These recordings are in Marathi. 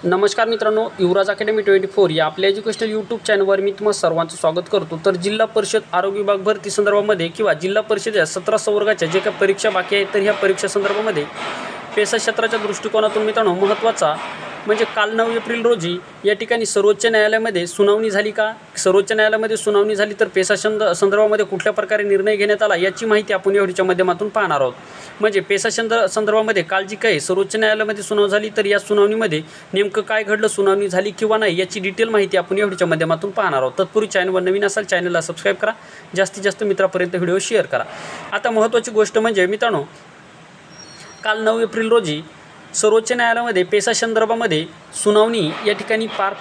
नमस्कार मित्रांनो, युवराज अकॅडमी 24 या आपल्या एज्युकेशनल यूट्यूब चॅनलवर मी तुम्हा सर्वांचं स्वागत करतो। तर जिल्हा परिषद आरोग्य विभाग भरती संदर्भामध्ये किंवा जिल्हा परिषदेच्या 17 संवर्गाच्या जे काही परीक्षा बाकी आहेत तर ह्या परीक्षा संदर्भामध्ये पेसा क्षेत्राच्या दृष्टिकोनातून मित्रांनो महत्त्वाचा म्हणजे काल 9 एप्रिल रोजी या ठिकाणी सर्वोच्च न्यायालयामध्ये सुनावणी झाली का, सर्वोच्च न्यायालयामध्ये सुनावणी झाली तर पेसा संदर्भामध्ये कुठल्या प्रकारे निर्णय घेण्यात आला याची माहिती आपण या व्हिडिओच्या माध्यमातून पाहणार आहोत। म्हणजे पेसा संदर्भामध्ये काल जी काही सर्वोच्च न्यायालयामध्ये सुनावणी झाली तर या सुनावणीमध्ये नेमकं काय घडलं, सुनावणी झाली किंवा नाही याची डिटेल माहिती आपण या व्हिडिओच्या माध्यमातून पाहणार आहोत। तत्पूर्वी चॅनलवर नवीन असाल चॅनलला सबस्क्राईब करा, जास्तीत जास्त मित्रांपर्यंत व्हिडिओ शेअर करा। आता महत्त्वाची गोष्ट म्हणजे मित्रांनो काल 9 एप्रिल रोजी सर्वोच्च न्यायालयामध्ये पेसा संदर्भामध्ये सुनावणी या ठिकाणी पार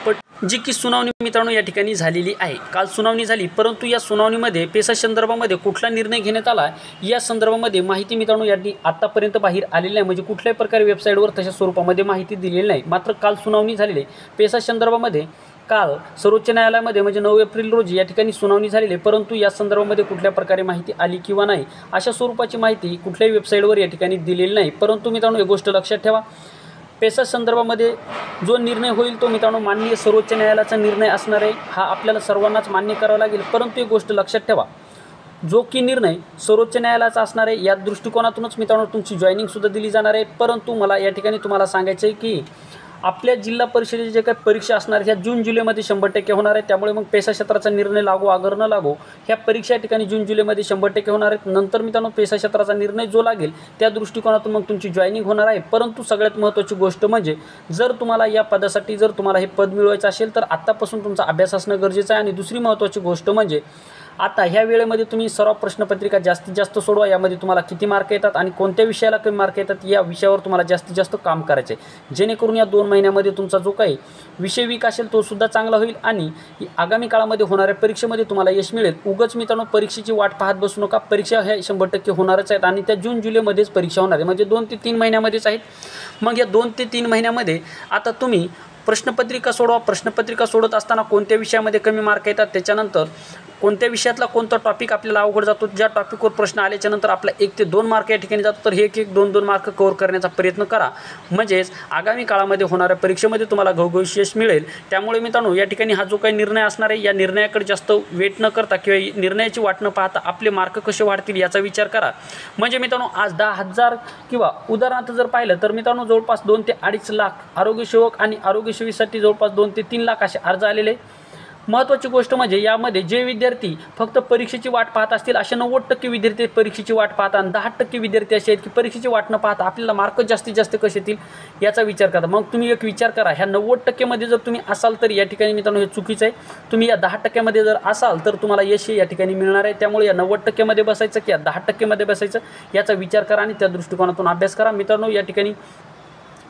जी की सुनावणी मित्रांनो या ठिकाणी झालेली आहे। काल सुनावणी झाली, परंतु या सुनावणीमध्ये पेसा संदर्भामध्ये कुठला निर्णय घेण्यात आला या संदर्भामध्ये माहिती मित्रांनो यांनी आतापर्यंत बाहेर आलेली नाही। म्हणजे कुठल्याही प्रकारे वेबसाईटवर तशा स्वरूपामध्ये माहिती दिलेली नाही। मात्र काल सुनावणी झालेली पेसा संदर्भामध्ये काल सर्वोच्च न्यायालयामध्ये म्हणजे 9 एप्रिल रोजी या ठिकाणी सुनावणी झालेली आहे, परंतु या संदर्भामध्ये कुठल्या प्रकारे माहिती आली किंवा नाही अशा स्वरूपाची माहिती कुठल्याही वेबसाईटवर या ठिकाणी दिलेली नाही। परंतु मित्रांनो एक गोष्ट लक्षात ठेवा, पेसा संदर्भामध्ये जो निर्णय होईल तो मित्रांनो माननीय सर्वोच्च न्यायालयाचा निर्णय असणार आहे, हा आपल्याला सर्वांनाच मान्य करावा लागेल। परंतु एक गोष्ट लक्षात ठेवा, जो की निर्णय सर्वोच्च न्यायालयाचा असणार आहे या दृष्टिकोनातूनच मित्रांनो तुमची जॉईनिंगसुद्धा दिली जाणार आहे। परंतु मला या ठिकाणी तुम्हाला सांगायचं आहे की आपल्या जिल्हा परिषदेच्या जे काही परीक्षा असणार ह्या जून जुलैमध्ये 100% होणार आहे। त्यामुळे मग पेसा क्षेत्राचा निर्णय लागू अगर न लागो ह्या परीक्षा या ठिकाणी जून जुलैमध्ये 100% होणार आहेत। नंतर मित्रांनो पेसा क्षेत्राचा निर्णय जो लागेल त्या दृष्टिकोनातून मग तुमची जॉईनिंग होणार आहे। परंतु सगळ्यात महत्त्वाची गोष्ट म्हणजे जर तुम्हाला या पदासाठी जर तुम्हाला हे पद मिळवायचं असेल तर आत्तापासून तुमचा अभ्यास असणं गरजेचं आहे। आणि दुसरी महत्त्वाची गोष्ट म्हणजे आता ह्या वेळेमध्ये तुम्ही सराव प्रश्नपत्रिका जास्तीत जास्त सोडवा। यामध्ये तुम्हाला किती मार्क येतात आणि कोणत्या विषयाला कमी मार्क येतात या विषयावर तुम्हाला जास्तीत जास्त काम करायचे आहे, जेणेकरून या 2 महिन्यामध्ये तुमचा जो काही विषय वीक असेल तो सुद्धा चांगला होईल आणि आगामी काळामध्ये होणाऱ्या परीक्षेमध्ये तुम्हाला यश मिळेल। उगाच मित्रांनो परीक्षेची वाट पाहत बसू नका, परीक्षा ह्या 100% होणारच आहेत आणि त्या जून जुलैमध्येच परीक्षा होणार आहे, म्हणजे 2 ते 3 महिन्यामध्येच आहेत। मग या 2 ते 3 महिन्यामध्ये आता तुम्ही प्रश्नपत्रिका सोडवा। प्रश्नपत्रिका सोडत असताना कोणत्या विषयामध्ये कमी मार्क येतात, त्याच्यानंतर कोणत्या विषयातला कोणता टॉपिक आपल्याला अवघड जातो, ज्या टॉपिकवर प्रश्न आल्याच्यानंतर आपला 1 ते 2 मार्क या ठिकाणी जातो तर हे 1 2 2 मार्क कव्हर करण्याचा प्रयत्न करा, म्हणजेच आगामी काळामध्ये होणाऱ्या परीक्षेमध्ये तुम्हाला घवघवीत यश मिळेल। त्यामुळे मित्रांनो या ठिकाणी हा जो काही निर्णय असणार आहे या निर्णयाकडे जास्त वेट न करता किंवा निर्णयाची वाट न पाहता आपले मार्क कसे वाढतील याचा विचार करा। म्हणजे मित्रांनो आज 10,000 किंवा उदाहरणार्थ जर पाहिलं तर मित्रांनो जवळपास 2 ते 2.5 लाख आरोग्यसेवक आणि आरोग्यसेवेसाठी जवळपास 2 ते 3 लाख असे अर्ज आलेले। महत्त्वाची गोष्ट म्हणजे यामध्ये जे विद्यार्थी फक्त परीक्षेची वाट पाहत असतील अशा 90% विद्यार्थी परीक्षेची वाट पाहतात आणि 10% विद्यार्थी असे आहेत की परीक्षेची वाट न पाहता आपल्याला मार्क जास्तीत जास्त कसे येतील याचा विचार करा। मग तुम्ही एक विचार करा, ह्या 90% जर तुम्ही असाल तर या ठिकाणी मित्रांनो हे चुकीचं आहे। तुम्ही या 10% जर असाल तर तुम्हाला यश या ठिकाणी मिळणार आहे। त्यामुळे या 90% बसायचं की या 10% बसायचं याचा विचार करा आणि त्या दृष्टिकोनातून अभ्यास करा। मित्रांनो या ठिकाणी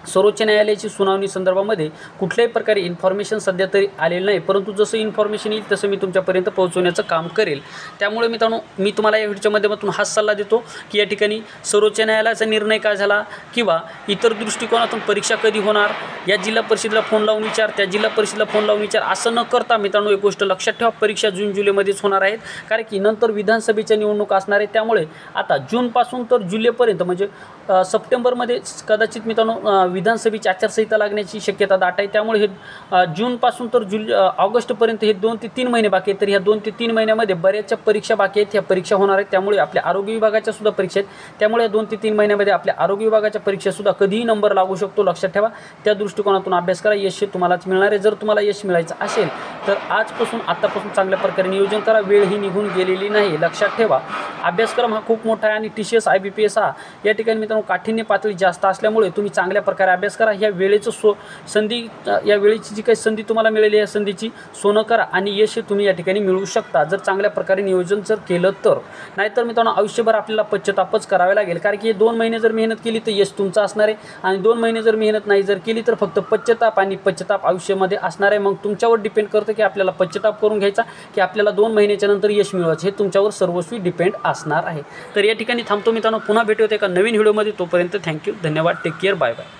सर्वोच्च न्यायालयाची सुनावणी संदर्भामध्ये कुठल्याही प्रकारे इन्फॉर्मेशन सध्या तरी आलेलं नाही, परंतु जसं इन्फॉर्मेशन येईल तसं मी तुमच्यापर्यंत पोहोचवण्याचं काम करेल। त्यामुळे मित्रांनो मी तुम्हाला या व्हिडिओच्या माध्यमातून हाच सल्ला देतो की या ठिकाणी सर्वोच्च न्यायालयाचा निर्णय काय झाला किंवा इतर दृष्टिकोनातून परीक्षा कधी होणार, या जिल्हा परिषदेला फोन लावून विचार, त्या जिल्हा परिषदेला फोन लावून विचार असं न करता मित्रांनो एक गोष्ट लक्षात ठेवा, परीक्षा जून जुलैमध्येच होणार आहेत। कारण की नंतर विधानसभेच्या निवडणुका असणार आहेत। त्यामुळे आता जूनपासून तर जुलैपर्यंत म्हणजे सप्टेंबरमध्ये कदाचित मित्रांनो विधानसभेची आचारसंहिता लागण्याची शक्यता दाट आहे। त्यामुळे हे जूनपासून तर ऑगस्टपर्यंत हे 2 ते 3 महिने बाकी आहेत। तर ह्या 2 ते 3 महिन्यामध्ये बऱ्याचशा परीक्षा बाकी आहेत, ह्या परीक्षा होणार आहेत। त्यामुळे आपल्या आरोग्य विभागाच्या सुद्धा परीक्षा आहेत। त्यामुळे या 2 ते 3 महिन्यामध्ये आपल्या आरोग्य विभागाच्या परीक्षासुद्धा कधीही नंबर लागू शकतो, लक्षात ठेवा। त्या दृष्टिकोनातून अभ्यास करा, यश तुम्हालाच मिळणार आहे। जर तुम्हाला यश मिळायचं असेल तर आतापासून चांगल्या प्रकारे नियोजन करा, वेळ ही निघून गेलेली नाही, लक्षात ठेवा। अभ्यासक्रम हा खूप मोठा आहे आणि TCS IBPS हा या ठिकाणी मित्रांनो काठिण्य पातळी जास्त असल्यामुळे तुम्ही चांगल्या प्रकारे अभ्यास करा। ह्या वेळेचं संधी या वेळेची जी काही संधी तुम्हाला मिळाली या संधीची सोनं करा आणि यश तुम्ही या ठिकाणी मिळवू शकता जर चांगल्या प्रकारे नियोजन जर केलं तर। नाहीतर मित्रांनो आयुष्यभर आपल्याला पश्चातापच करावे लागेल, कारण की 2 महिने जर मेहनत केली तर यश तुमचं असणार आहे आणि 2 महिने जर मेहनत नाही जर केली तर फक्त पश्चाताप आयुष्यामध्ये असणार आहे। मग तुमच्यावर डिपेंड करतं की आपल्याला पश्चाताप करून घ्यायचा की आपल्याला 2 महिन्याच्या नंतर यश मिळवायचं, हे तुमच्यावर सर्वस्वी डिपेंड असणार आहे। तर या ठिकाणी थांबतो मित्रांनो, पुन्हा भेटूया एका नवीन व्हिडिओमध्ये। तोपर्यंत थँक्यू, धन्यवाद, टेक केअर, बाय बाय।